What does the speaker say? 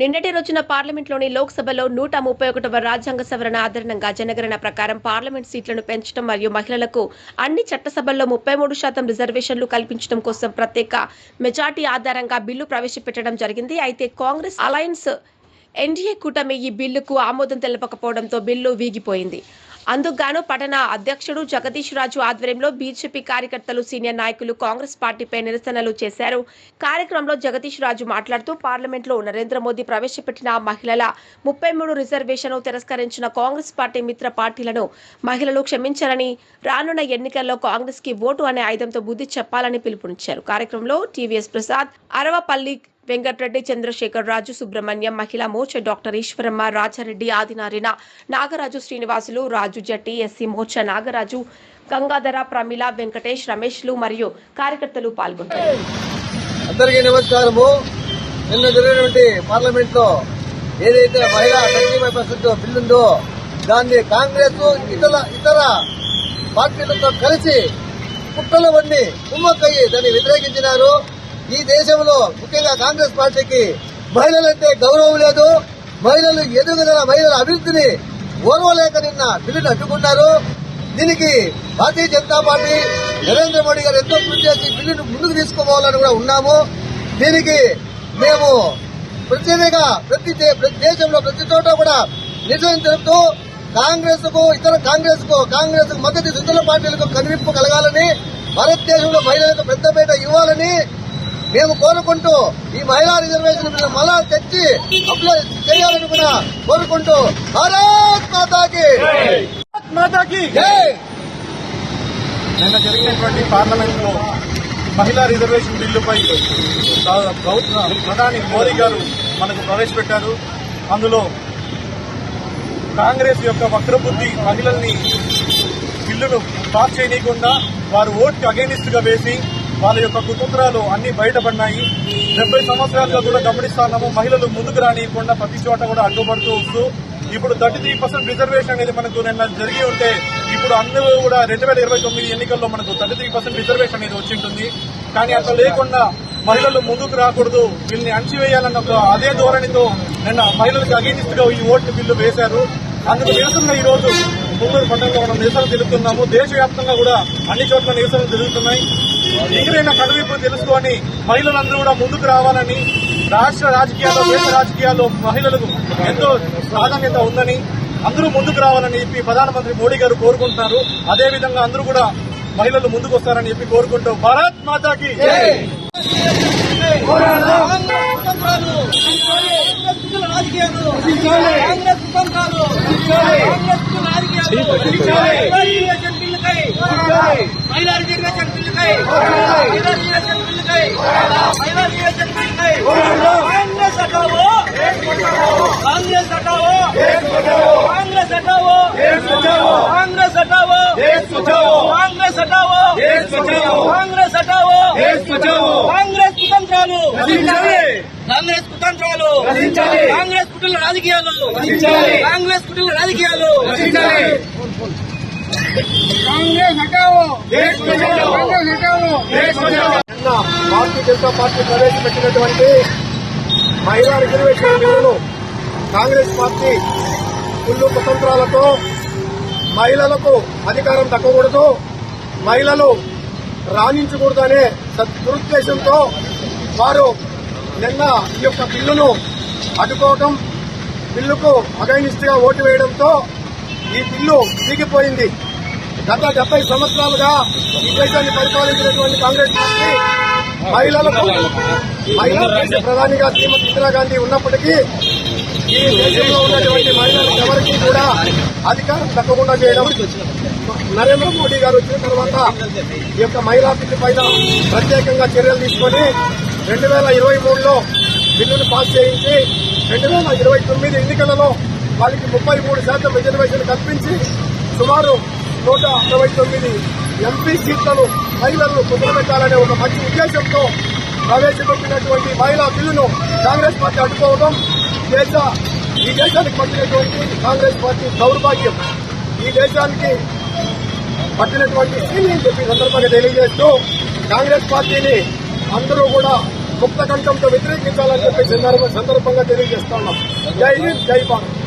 నిన్నటి రోజున పార్లమెంట్లోని లోక్సభలో 131వ రాజ్యాంగ సవరణ ఆధారంగా జనగణన ప్రకారం పార్లమెంట్ సీట్లను పెంచడం మరియు మహిళలకు అన్ని చట్టసభల్లో 33% రిజర్వేషన్లు కల్పించడం కోసం ప్రత్యేక మెజార్టీ ఆధారంగా బిల్లు ప్రవేశపెట్టడం జరిగింది. అయితే కాంగ్రెస్ అలయన్స్ ఎన్డీఏ కూటమి ఈ బిల్లుకు ఆమోదం తెలపకపోవడంతో బిల్లు వీగిపోయింది. అందుకుగాను పట్టణ అధ్యక్షుడు జగదీష్ రాజు ఆధ్వర్యంలో బీజేపీ కార్యకర్తలు, సీనియర్ నాయకులు కాంగ్రెస్ పార్టీపై నిరసనలు చేశారు. కార్యక్రమంలో జగదీష్ రాజు మాట్లాడుతూ పార్లమెంట్లో నరేంద్ర మోదీ ప్రవేశపెట్టిన మహిళల 33 రిజర్వేషన్ను తిరస్కరించిన కాంగ్రెస్ పార్టీ మిత్ర పార్టీలను మహిళలు క్షమించాలని, రానున్న ఎన్నికల్లో కాంగ్రెస్ కి ఓటు అనే ఆయుధంతో బుద్ధి చెప్పాలని పిలుపునిచ్చారు. కార్యక్రమంలో టీవీఎస్ ప్రసాద్, అరవపల్లి వెంకటరెడ్డి, చంద్రశేఖర్ రాజు, సుబ్రహ్మణ్యం, మహిళా మోర్చా డాక్టర్ ఈశ్వరమ్మ, రాజారెడ్డి, ఆదినారాయణ, నాగరాజు, శ్రీనివాసులు, రాజు జట్టి, ఎస్సీ మోర్చా నాగరాజు, గంగాధర, ప్రమిళ, వెంకటేష్, రమేష్లు మరియు కార్యకర్తలు పాల్గొన్నారు. అందరికీ నమస్కారము. నిన్న జరిగినటువంటి పార్లమెంట్ లో ఏదైతే మహిళా 35% బిల్లు ఉందో దాన్ని కాంగ్రెస్ ఇతర పార్టీలతో కలిసి కుట్రలు వండి కుమ్మక్కయ్యి దాన్ని వ్యతిరేకించినారు. ఈ దేశంలో ముఖ్యంగా కాంగ్రెస్ పార్టీకి మహిళలంటే గౌరవం లేదు. మహిళలు ఎదుగుదల, మహిళల అభివృద్ధిని ఓర్వలేక నిన్న బిల్లును అడ్డుకున్నారు. దీనికి భారతీయ జనతా పార్టీ, నరేంద్ర మోడీ గారు ఎంతో కృషి చేసి బిల్లును ముందుకు తీసుకుపోవాలని కూడా ఉన్నాము. దీనికి మేము ప్రత్యేకంగా ప్రతి దేశంలో ప్రతి చోట కూడా నిరసన తెలుపుతూ కాంగ్రెస్ కు మద్దతు ఇతర పార్టీలకు కనువిప్పు కలగాలని, భారతదేశంలో మహిళలకు పెద్దపీట ఇవ్వాలని మేము కోరుకుంటూ ఈ మహిళా రిజర్వేషన్ బిల్లు మళ్ళా తెచ్చి అప్లై చేయాలని కూడా కోరుకుంటూ భారత్ మాతాకి జై. నిన్న జరిగినటువంటి పార్లమెంట్ లో మహిళా రిజర్వేషన్ బిల్లుపై ప్రధాని మోదీ గారు మనకు ప్రవేశపెట్టారు. అందులో కాంగ్రెస్ యొక్క వక్రబుద్ధి మహిళల్ని బిల్లును పాస్ చేయనీయకుండా వారు ఓటుకి అగైనిస్ట్ గా వేసి వాళ్ళ యొక్క కుతంత్రాలు అన్ని బయటపడినాయి. 70 సంవత్సరాలుగా కూడా గమనిస్తున్నాము. మహిళలు ముందుకు రానియకుండా ప్రతి చోట కూడా అడ్డుపడుతూ వస్తూ ఇప్పుడు 33% రిజర్వేషన్ అనేది మనకు నిన్న జరిగి ఉంటే ఇప్పుడు అందరూ కూడా 2029 ఎన్నికల్లో మనకు 33% రిజర్వేషన్ అనేది వచ్చింటుంది. కానీ అట్లా లేకుండా మహిళలు ముందుకు రాకూడదు, వీళ్ళని అణచివేయాలన్న అదే ధోరణితో నిన్న మహిళలకు అగైనిస్ట్ గా ఈ ఓటు బిల్లు వేశారు. అందుకు నిరసనగా ఈ రోజు ముందూరు పట్టణంలో మనం నిరసన తెలుపుతున్నాము. దేశవ్యాప్తంగా కూడా అన్ని చోట్ల నిరసనలు జరుగుతున్నాయి. ఇంకనైనా కనువిప్పు తెలుసుకొని మహిళలందరూ కూడా ముందుకు రావాలని, రాష్ట్ర రాజకీయాల్లో, దేశ రాజకీయాల్లో మహిళలకు ఎంతో ప్రాధాన్యత ఉందని, అందరూ ముందుకు రావాలని చెప్పి ప్రధానమంత్రి మోడీ గారు కోరుకుంటున్నారు. అదేవిధంగా అందరూ కూడా మహిళలు ముందుకు వస్తారని చెప్పి కోరుకుంటూ భారత్ మాతాకి మహిళా రిజర్వేషన్ బిల్లుకై కాంగ్రెస్ హటావో, కాంగ్రెస్ హటావో, కాంగ్రెస్ హటావో, కాంగ్రెస్ హటావో, కాంగ్రెస్ హటావో, కాంగ్రెస్ హటావో, కాంగ్రెస్ కుతంత్రాలు, కాంగ్రెస్ కుతంత్రాలు, కాంగ్రెస్ కుటుంబ రాజకీయాలు, కాంగ్రెస్ కుటుంబ రాజకీయాలు, కాంగ్రెస్ హటావో, కాంగ్రెస్ హటావో. నిన్న భారతీయ జనతా పార్టీ ప్రవేశపెట్టినటువంటి మహిళా రిజర్వేషన్ బిల్లును కాంగ్రెస్ పార్టీ కుళ్ళు కుతంత్రాలతో మహిళలకు అధికారం దక్కకూడదు, మహిళలు రాణించకూడదనే దురుద్దేశంతో వారు నిన్న ఈ యొక్క బిల్లును అడ్డుకోవడం, బిల్లుకు అగైనిస్ట్ గా ఓటు వేయడంతో ఈ బిల్లు దిగిపోయింది. గత 70 సంవత్సరాలుగా ఈ దేశాన్ని పరిపాలించినటువంటి కాంగ్రెస్ పార్టీ మహిళా దేశ ప్రధానిగా శ్రీమతి ఇందిరాగాంధీ ఉన్నప్పటికీ ఈ దేశంలో ఉన్నటువంటి మహిళలకు ఎవరికీ కూడా అధికారం దక్కకుండా చేయడం, నరేంద్ర మోడీ గారు వచ్చిన తర్వాత ఈ యొక్క మహిళా బిల్లు పైన ప్రత్యేకంగా చర్యలు తీసుకుని 2023లో బిల్లును పాస్ చేయించి 2029 ఎన్నికలలో వాళ్ళకి 33% రిజర్వేషన్ కల్పించి సుమారు 169 ఎంపీ సీట్లను మహిళలను కుదరబెట్టాలనే ఒక మంచి ఉద్దేశంతో ప్రవేశపెట్టినటువంటి మహిళా బిల్లును కాంగ్రెస్ పార్టీ అడ్డుకోవడం ఈ దేశానికి పట్టినటువంటి కాంగ్రెస్ పార్టీ దౌర్భాగ్యం. ఈ దేశానికి పట్టినటువంటి సీని చెప్పి సందర్భంగా తెలియజేస్తూ కాంగ్రెస్ పార్టీని అందరూ కూడా ముక్త కంఠంతో వ్యతిరేకించాలని చెప్పి సందర్భంగా తెలియజేస్తా ఉన్నాం. జై హింద్, జై భారత్.